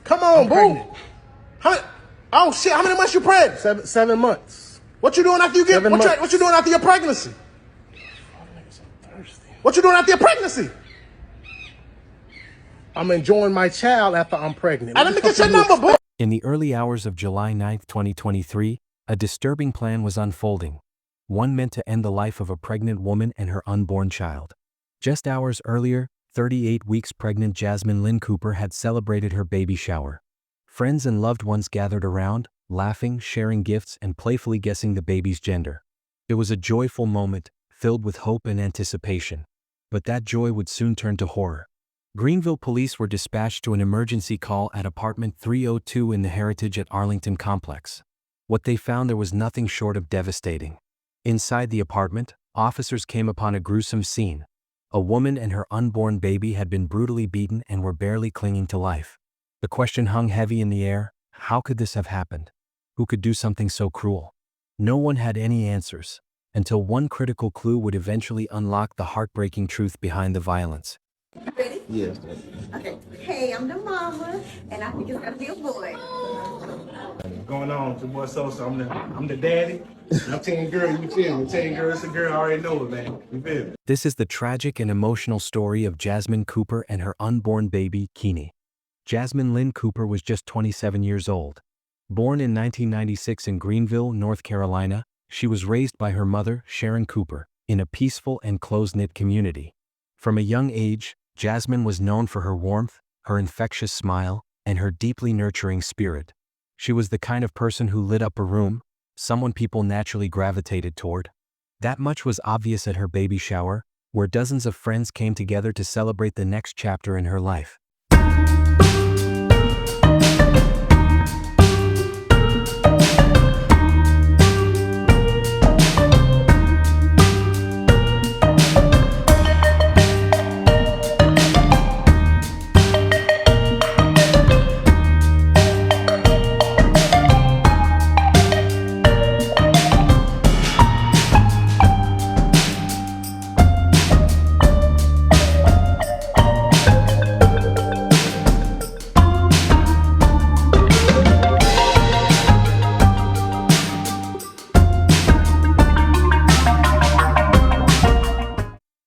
Come on, I'm boo. pregnant. Oh shit! How many months you pregnant? 7 months. What you doing after you get? 7 months. What you doing after your pregnancy? I'm thirsty. What you doing after your pregnancy? I'm enjoying my child after I'm pregnant. Let me get your number, boo. In the early hours of July 9, 2023, a disturbing plan was unfolding. One meant to end the life of a pregnant woman and her unborn child. Just hours earlier, 38 weeks pregnant Jasmine Lynn Cooper had celebrated her baby shower. Friends and loved ones gathered around, laughing, sharing gifts, and playfully guessing the baby's gender. It was a joyful moment, filled with hope and anticipation. But that joy would soon turn to horror. Greenville police were dispatched to an emergency call at apartment 302 in the Heritage at Arlington complex. What they found there was nothing short of devastating. Inside the apartment, officers came upon a gruesome scene. A woman and her unborn baby had been brutally beaten and were barely clinging to life. The question hung heavy in the air: how could this have happened? Who could do something so cruel? No one had any answers, until one critical clue would eventually unlock the heartbreaking truth behind the violence. Ready? Yes. Okay. Hey, I'm the mama, and I think it's gonna be a boy. What's going on? It's your boy Sosa. I'm the daddy. I'm telling girl, you feel me? Telling girl it's a girl, I already know it, man. You feel me? This is the tragic and emotional story of Jasmine Cooper and her unborn baby, Keeney. Jasmine Lynn Cooper was just 27 years old. Born in 1996 in Greenville, North Carolina, she was raised by her mother, Sharon Cooper, in a peaceful and close-knit community. From a young age, Jasmine was known for her warmth, her infectious smile, and her deeply nurturing spirit. She was the kind of person who lit up a room, someone people naturally gravitated toward. That much was obvious at her baby shower, where dozens of friends came together to celebrate the next chapter in her life.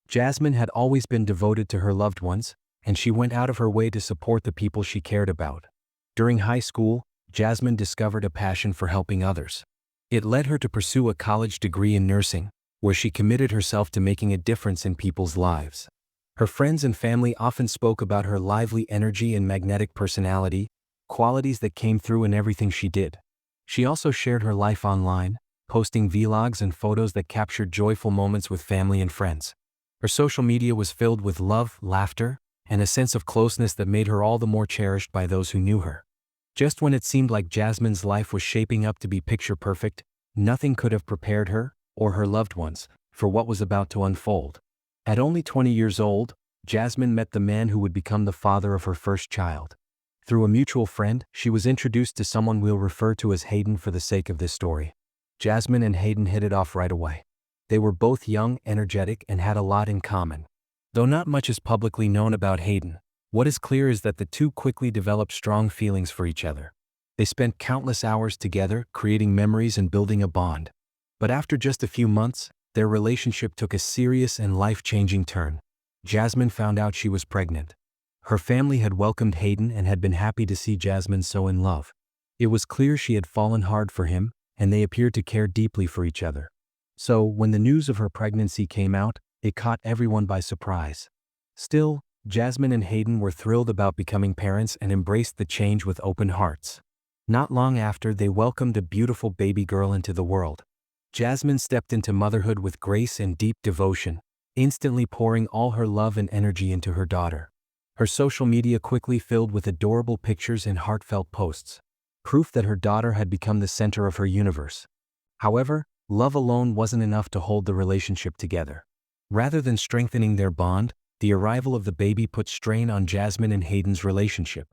Jasmine had always been devoted to her loved ones, and she went out of her way to support the people she cared about. During high school, Jasmine discovered a passion for helping others. It led her to pursue a college degree in nursing, where she committed herself to making a difference in people's lives. Her friends and family often spoke about her lively energy and magnetic personality, qualities that came through in everything she did. She also shared her life online, posting vlogs and photos that captured joyful moments with family and friends. Her social media was filled with love, laughter, and a sense of closeness that made her all the more cherished by those who knew her. Just when it seemed like Jasmine's life was shaping up to be picture perfect, nothing could have prepared her, or her loved ones, for what was about to unfold. At only 20 years old, Jasmine met the man who would become the father of her first child. Through a mutual friend, she was introduced to someone we'll refer to as Hayden for the sake of this story. Jasmine and Hayden hit it off right away. They were both young, energetic, and had a lot in common. Though not much is publicly known about Hayden, what is clear is that the two quickly developed strong feelings for each other. They spent countless hours together, creating memories and building a bond. But after just a few months, their relationship took a serious and life-changing turn. Jasmine found out she was pregnant. Her family had welcomed Hayden and had been happy to see Jasmine so in love. It was clear she had fallen hard for him, and they appeared to care deeply for each other. So, when the news of her pregnancy came out, it caught everyone by surprise. Still, Jasmine and Hayden were thrilled about becoming parents and embraced the change with open hearts. Not long after, they welcomed a beautiful baby girl into the world. Jasmine stepped into motherhood with grace and deep devotion, instantly pouring all her love and energy into her daughter. Her social media quickly filled with adorable pictures and heartfelt posts, proof that her daughter had become the center of her universe. However, love alone wasn't enough to hold the relationship together. Rather than strengthening their bond, the arrival of the baby put strain on Jasmine and Hayden's relationship.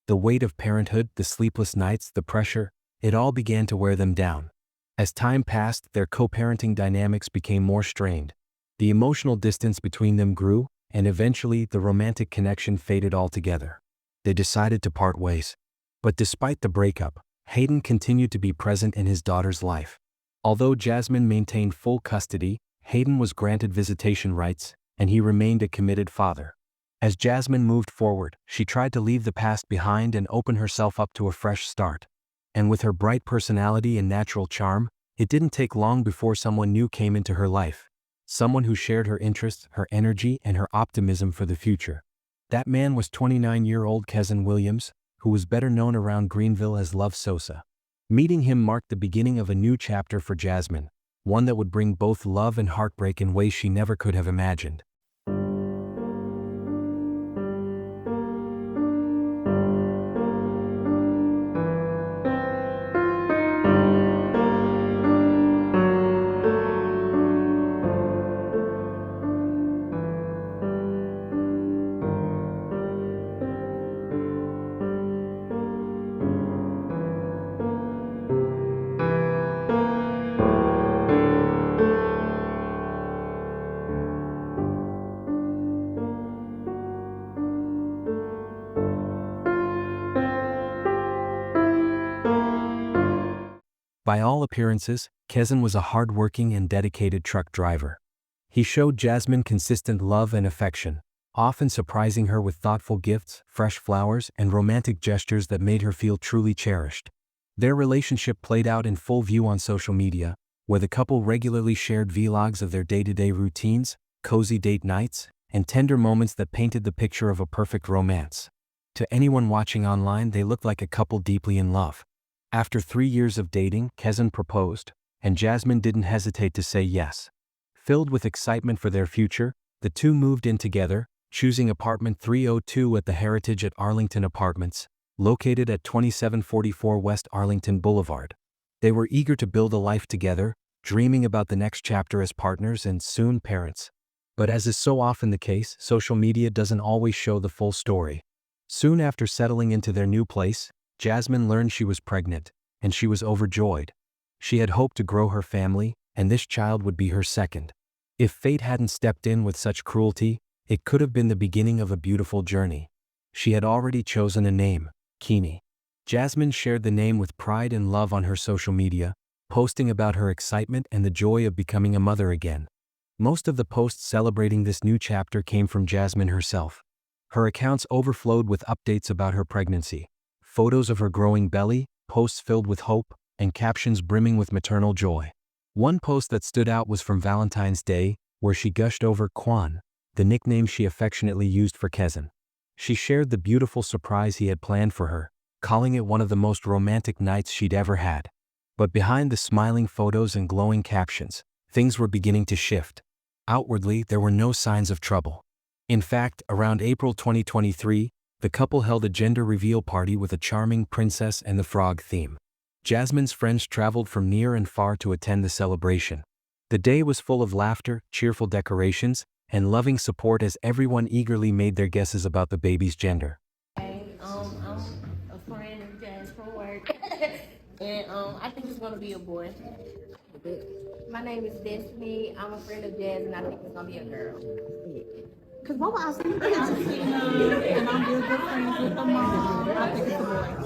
The weight of parenthood, the sleepless nights, the pressure, it all began to wear them down. As time passed, their co-parenting dynamics became more strained. The emotional distance between them grew, and eventually the romantic connection faded altogether. They decided to part ways. But despite the breakup, Hayden continued to be present in his daughter's life. Although Jasmine maintained full custody, Hayden was granted visitation rights, and he remained a committed father. As Jasmine moved forward, she tried to leave the past behind and open herself up to a fresh start. And with her bright personality and natural charm, it didn't take long before someone new came into her life. Someone who shared her interests, her energy, and her optimism for the future. That man was 29-year-old Kezan Williams, who was better known around Greenville as Love Sosa. Meeting him marked the beginning of a new chapter for Jasmine, one that would bring both love and heartbreak in ways she never could have imagined. By all appearances, Kezan was a hard-working and dedicated truck driver. He showed Jasmine consistent love and affection, often surprising her with thoughtful gifts, fresh flowers, and romantic gestures that made her feel truly cherished. Their relationship played out in full view on social media, where the couple regularly shared vlogs of their day-to-day routines, cozy date nights, and tender moments that painted the picture of a perfect romance. To anyone watching online, they looked like a couple deeply in love. After 3 years of dating, Kezan proposed, and Jasmine didn't hesitate to say yes. Filled with excitement for their future, the two moved in together, choosing apartment 302 at the Heritage at Arlington Apartments, located at 2744 West Arlington Boulevard. They were eager to build a life together, dreaming about the next chapter as partners and soon parents. But as is so often the case, social media doesn't always show the full story. Soon after settling into their new place, Jasmine learned she was pregnant, and she was overjoyed. She had hoped to grow her family, and this child would be her second. If fate hadn't stepped in with such cruelty, it could have been the beginning of a beautiful journey. She had already chosen a name, Kini. Jasmine shared the name with pride and love on her social media, posting about her excitement and the joy of becoming a mother again. Most of the posts celebrating this new chapter came from Jasmine herself. Her accounts overflowed with updates about her pregnancy. Photos of her growing belly, posts filled with hope, and captions brimming with maternal joy. One post that stood out was from Valentine's Day, where she gushed over Kwan, the nickname she affectionately used for Kezan. She shared the beautiful surprise he had planned for her, calling it one of the most romantic nights she'd ever had. But behind the smiling photos and glowing captions, things were beginning to shift. Outwardly, there were no signs of trouble. In fact, around April 2023, the couple held a gender reveal party with a charming princess and the frog theme. Jasmine's friends traveled from near and far to attend the celebration. The day was full of laughter, cheerful decorations, and loving support as everyone eagerly made their guesses about the baby's gender. I'm a friend of Jazz from work, and I think it's gonna be a boy. My name is Destiny. I'm a friend of Jazz, and I think it's gonna be a girl. Cause Mama, I see you. And I'm real good friends with the mom. I think it's a boy.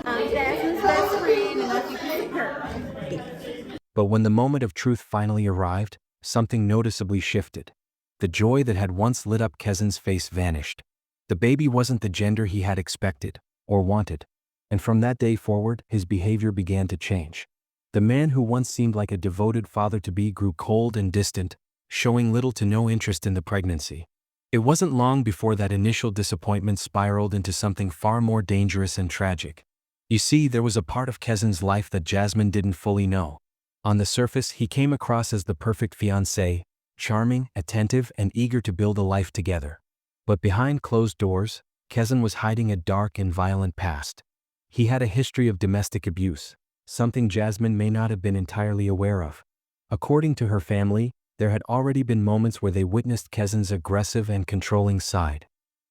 I'm Jasmine's best friend, and I think it's a girl. But when the moment of truth finally arrived, something noticeably shifted. The joy that had once lit up Kezan's face vanished. The baby wasn't the gender he had expected or wanted, and from that day forward, his behavior began to change. The man who once seemed like a devoted father-to-be grew cold and distant, showing little to no interest in the pregnancy. It wasn't long before that initial disappointment spiraled into something far more dangerous and tragic. You see, there was a part of Kezan's life that Jasmine didn't fully know. On the surface, he came across as the perfect fiance, charming, attentive, and eager to build a life together. But behind closed doors, Kezan was hiding a dark and violent past. He had a history of domestic abuse, something Jasmine may not have been entirely aware of. According to her family, there had already been moments where they witnessed Kezan's aggressive and controlling side.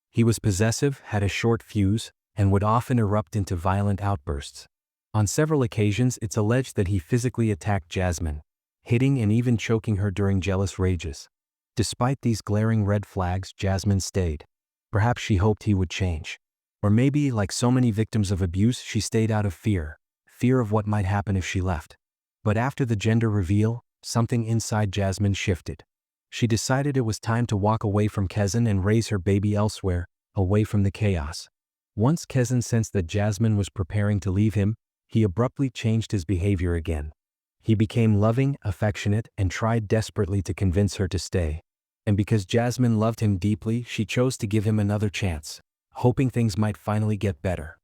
He was possessive, had a short fuse, and would often erupt into violent outbursts. On several occasions, it's alleged that he physically attacked Jasmine, hitting and even choking her during jealous rages. Despite these glaring red flags, Jasmine stayed. Perhaps she hoped he would change. Or maybe, like so many victims of abuse, she stayed out of fear of what might happen if she left. But after the gender reveal, something inside Jasmine shifted. She decided it was time to walk away from Kezan and raise her baby elsewhere, away from the chaos. Once Kezan sensed that Jasmine was preparing to leave him, he abruptly changed his behavior again. He became loving, affectionate, and tried desperately to convince her to stay. And because Jasmine loved him deeply, she chose to give him another chance, hoping things might finally get better.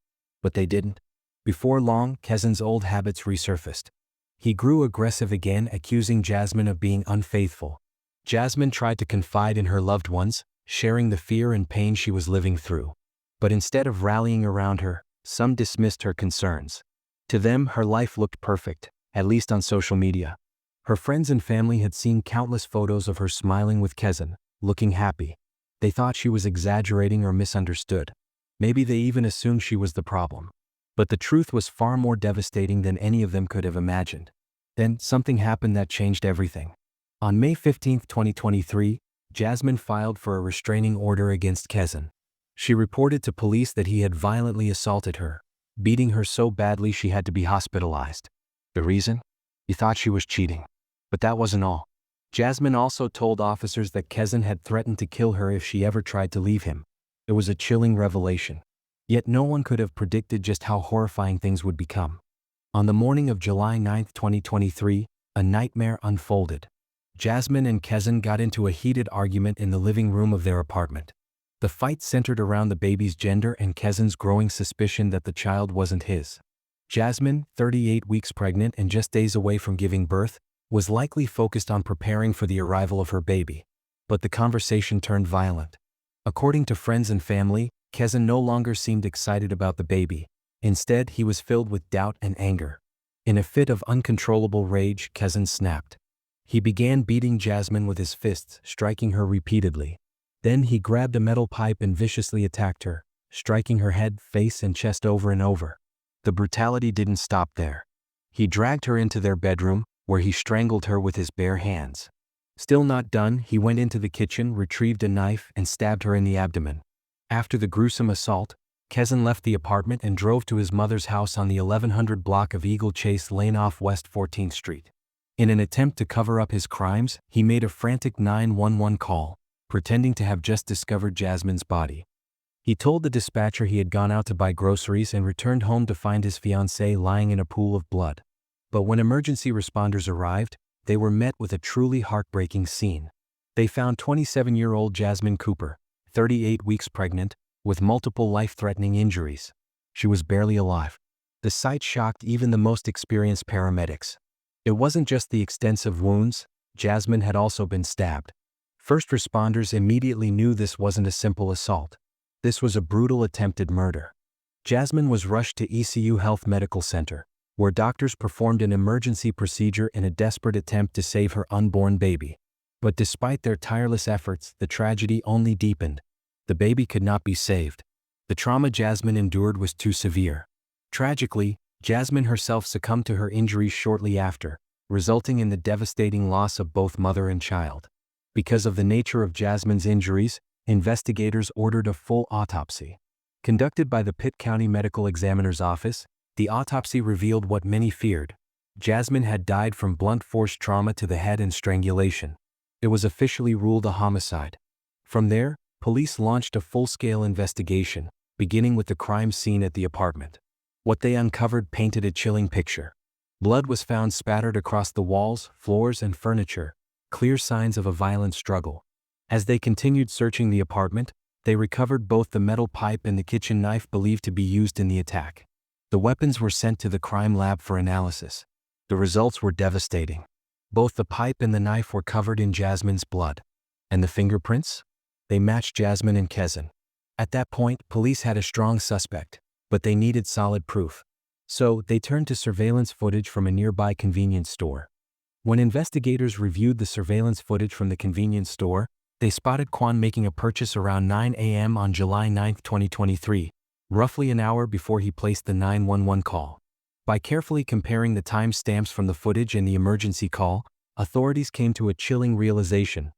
But they didn't. Before long, Kezan's old habits resurfaced. He grew aggressive again, accusing Jasmine of being unfaithful. Jasmine tried to confide in her loved ones, sharing the fear and pain she was living through. But instead of rallying around her, some dismissed her concerns. To them, her life looked perfect, at least on social media. Her friends and family had seen countless photos of her smiling with Kezan, looking happy. They thought she was exaggerating or misunderstood. Maybe they even assumed she was the problem. But the truth was far more devastating than any of them could have imagined. Then, something happened that changed everything. On May 15, 2023, Jasmine filed for a restraining order against Kezan. She reported to police that he had violently assaulted her, beating her so badly she had to be hospitalized. The reason? He thought she was cheating. But that wasn't all. Jasmine also told officers that Kezan had threatened to kill her if she ever tried to leave him. It was a chilling revelation. Yet no one could have predicted just how horrifying things would become. On the morning of July 9, 2023, a nightmare unfolded. Jasmine and Kezan got into a heated argument in the living room of their apartment. The fight centered around the baby's gender and Kezan's growing suspicion that the child wasn't his. Jasmine, 38 weeks pregnant and just days away from giving birth, was likely focused on preparing for the arrival of her baby. But the conversation turned violent. According to friends and family, Kezan no longer seemed excited about the baby. Instead, he was filled with doubt and anger. In a fit of uncontrollable rage, Kezan snapped. He began beating Jasmine with his fists, striking her repeatedly. Then he grabbed a metal pipe and viciously attacked her, striking her head, face, and chest over and over. The brutality didn't stop there. He dragged her into their bedroom, where he strangled her with his bare hands. Still not done, he went into the kitchen, retrieved a knife, and stabbed her in the abdomen. After the gruesome assault, Kezan left the apartment and drove to his mother's house on the 1100 block of Eagle Chase Lane off West 14th Street. In an attempt to cover up his crimes, he made a frantic 911 call, pretending to have just discovered Jasmine's body. He told the dispatcher he had gone out to buy groceries and returned home to find his fiancée lying in a pool of blood. But when emergency responders arrived, they were met with a truly heartbreaking scene. They found 27-year-old Jasmine Cooper, 38 weeks pregnant, with multiple life-threatening injuries. She was barely alive. The sight shocked even the most experienced paramedics. It wasn't just the extensive wounds, Jasmine had also been stabbed. First responders immediately knew this wasn't a simple assault. This was a brutal attempted murder. Jasmine was rushed to ECU Health Medical Center, where doctors performed an emergency procedure in a desperate attempt to save her unborn baby. But despite their tireless efforts, the tragedy only deepened. The baby could not be saved. The trauma Jasmine endured was too severe. Tragically, Jasmine herself succumbed to her injuries shortly after, resulting in the devastating loss of both mother and child. Because of the nature of Jasmine's injuries, investigators ordered a full autopsy. Conducted by the Pitt County Medical Examiner's Office, the autopsy revealed what many feared. Jasmine had died from blunt force trauma to the head and strangulation. It was officially ruled a homicide. From there, police launched a full-scale investigation, beginning with the crime scene at the apartment. What they uncovered painted a chilling picture. Blood was found spattered across the walls, floors, and furniture, clear signs of a violent struggle. As they continued searching the apartment, they recovered both the metal pipe and the kitchen knife believed to be used in the attack. The weapons were sent to the crime lab for analysis. The results were devastating. Both the pipe and the knife were covered in Jasmine's blood. And the fingerprints? They matched Jasmine and Kezan. At that point, police had a strong suspect, but they needed solid proof. So, they turned to surveillance footage from a nearby convenience store. When investigators reviewed the surveillance footage from the convenience store, they spotted Quan making a purchase around 9 a.m. on July 9, 2023, roughly an hour before he placed the 911 call. By carefully comparing the time stamps from the footage and the emergency call, authorities came to a chilling realization.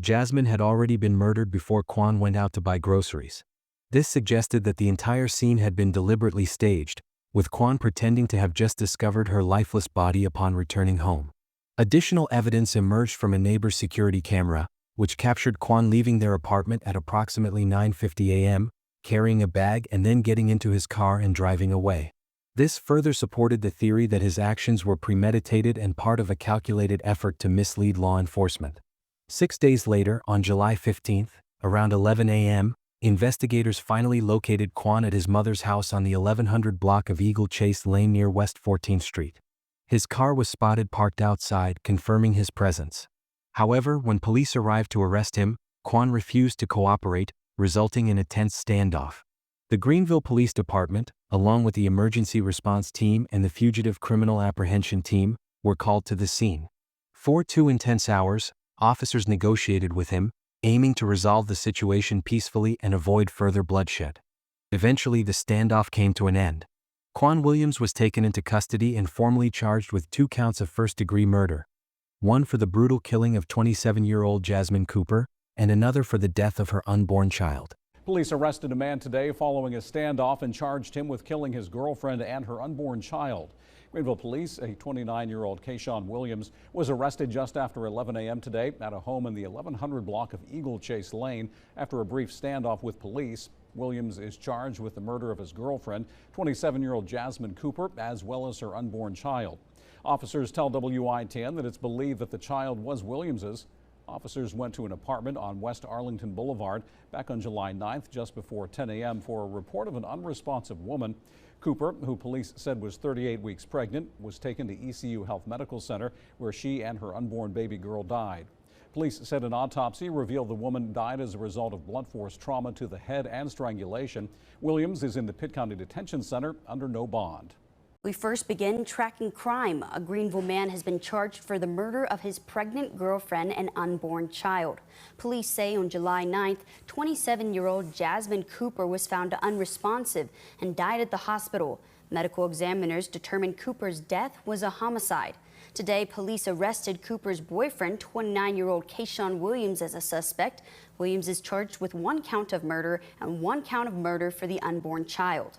Jasmine had already been murdered before Quan went out to buy groceries. This suggested that the entire scene had been deliberately staged, with Quan pretending to have just discovered her lifeless body upon returning home. Additional evidence emerged from a neighbor's security camera, which captured Quan leaving their apartment at approximately 9:50 a.m., carrying a bag and then getting into his car and driving away. This further supported the theory that his actions were premeditated and part of a calculated effort to mislead law enforcement. 6 days later, on July 15, around 11 a.m., investigators finally located Quan at his mother's house on the 1100 block of Eagle Chase Lane near West 14th Street. His car was spotted parked outside, confirming his presence. However, when police arrived to arrest him, Quan refused to cooperate, resulting in a tense standoff. The Greenville Police Department, along with the Emergency Response Team and the Fugitive Criminal Apprehension Team, were called to the scene. For 2 intense hours, officers negotiated with him, aiming to resolve the situation peacefully and avoid further bloodshed. Eventually, the standoff came to an end. Quan Williams was taken into custody and formally charged with 2 counts of first-degree murder. One for the brutal killing of 27-year-old Jasmine Cooper, and another for the death of her unborn child. Police arrested a man today following a standoff and charged him with killing his girlfriend and her unborn child. Greenville police, a 29-year-old Kayshawn Williams, was arrested just after 11 a.m. today at a home in the 1100 block of Eagle Chase Lane after a brief standoff with police. Williams is charged with the murder of his girlfriend, 27-year-old Jasmine Cooper, as well as her unborn child. Officers tell WI10 that it's believed that the child was Williams's. Officers went to an apartment on West Arlington Boulevard back on July 9th just before 10 a.m. for a report of an unresponsive woman. Cooper, who police said was 38 weeks pregnant, was taken to ECU Health Medical Center where she and her unborn baby girl died. Police said an autopsy revealed the woman died as a result of blunt force trauma to the head and strangulation. Williams is in the Pitt County Detention Center under no bond. We first begin tracking crime. A Greenville man has been charged for the murder of his pregnant girlfriend and unborn child. Police say on July 9th, 27-year-old Jasmine Cooper was found unresponsive and died at the hospital. Medical examiners determined Cooper's death was a homicide. Today, police arrested Cooper's boyfriend, 29-year-old Kayshawn Williams, as a suspect. Williams is charged with 1 count of murder and 1 count of murder for the unborn child.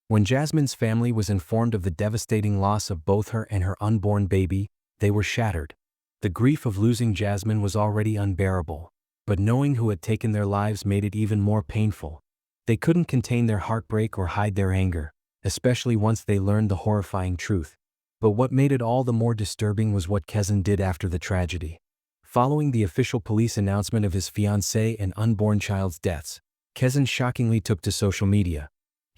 When Jasmine's family was informed of the devastating loss of both her and her unborn baby, they were shattered. The grief of losing Jasmine was already unbearable, but knowing who had taken their lives made it even more painful. They couldn't contain their heartbreak or hide their anger, especially once they learned the horrifying truth. But what made it all the more disturbing was what Kezan did after the tragedy. Following the official police announcement of his fiancée and unborn child's deaths, Kezan shockingly took to social media.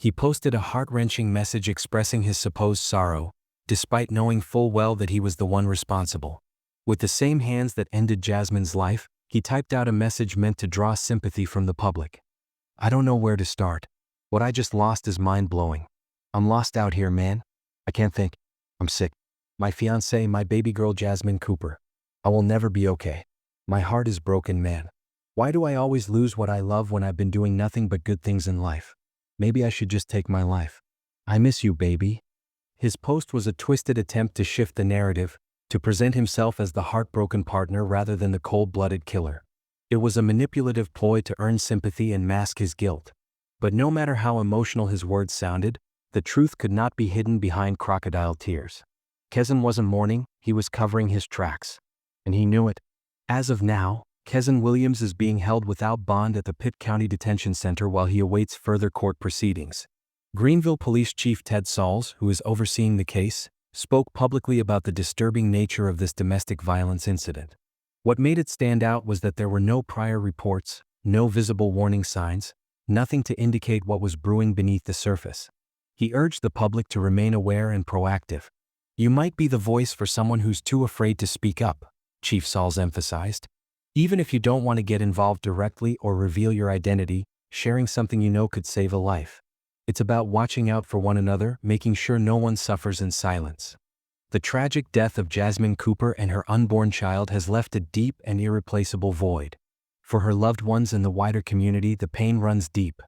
He posted a heart-wrenching message expressing his supposed sorrow, despite knowing full well that he was the one responsible. With the same hands that ended Jasmine's life, he typed out a message meant to draw sympathy from the public. "I don't know where to start. What I just lost is mind-blowing. I'm lost out here, man. I can't think. I'm sick. My fiancée, my baby girl Jasmine Cooper. I will never be okay. My heart is broken, man. Why do I always lose what I love when I've been doing nothing but good things in life? Maybe I should just take my life. I miss you, baby." His post was a twisted attempt to shift the narrative, to present himself as the heartbroken partner rather than the cold-blooded killer. It was a manipulative ploy to earn sympathy and mask his guilt. But no matter how emotional his words sounded, the truth could not be hidden behind crocodile tears. Kezan wasn't mourning, he was covering his tracks. And he knew it. As of now, Kezan Williams is being held without bond at the Pitt County Detention Center while he awaits further court proceedings. Greenville Police Chief Ted Sauls, who is overseeing the case, spoke publicly about the disturbing nature of this domestic violence incident. What made it stand out was that there were no prior reports, no visible warning signs, nothing to indicate what was brewing beneath the surface. He urged the public to remain aware and proactive. "You might be the voice for someone who's too afraid to speak up," Chief Sauls emphasized. "Even if you don't want to get involved directly or reveal your identity, sharing something you know could save a life. It's about watching out for one another, making sure no one suffers in silence." The tragic death of Jasmine Cooper and her unborn child has left a deep and irreplaceable void. For her loved ones and the wider community, the pain runs deep.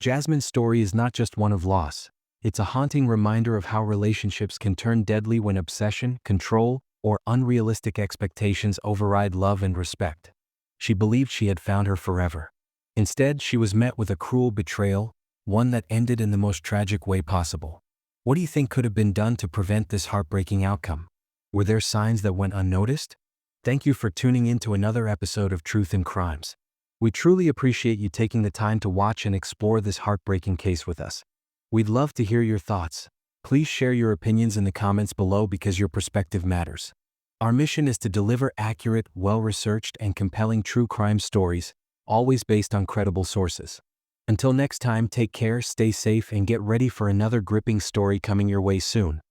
Jasmine's story is not just one of loss. It's a haunting reminder of how relationships can turn deadly when obsession, control, or unrealistic expectations override love and respect. She believed she had found her forever. Instead, she was met with a cruel betrayal, one that ended in the most tragic way possible. What do you think could have been done to prevent this heartbreaking outcome? Were there signs that went unnoticed? Thank you for tuning in to another episode of Truth in Crimes. We truly appreciate you taking the time to watch and explore this heartbreaking case with us. We'd love to hear your thoughts. Please share your opinions in the comments below because your perspective matters. Our mission is to deliver accurate, well-researched, and compelling true crime stories, always based on credible sources. Until next time, take care, stay safe, and get ready for another gripping story coming your way soon.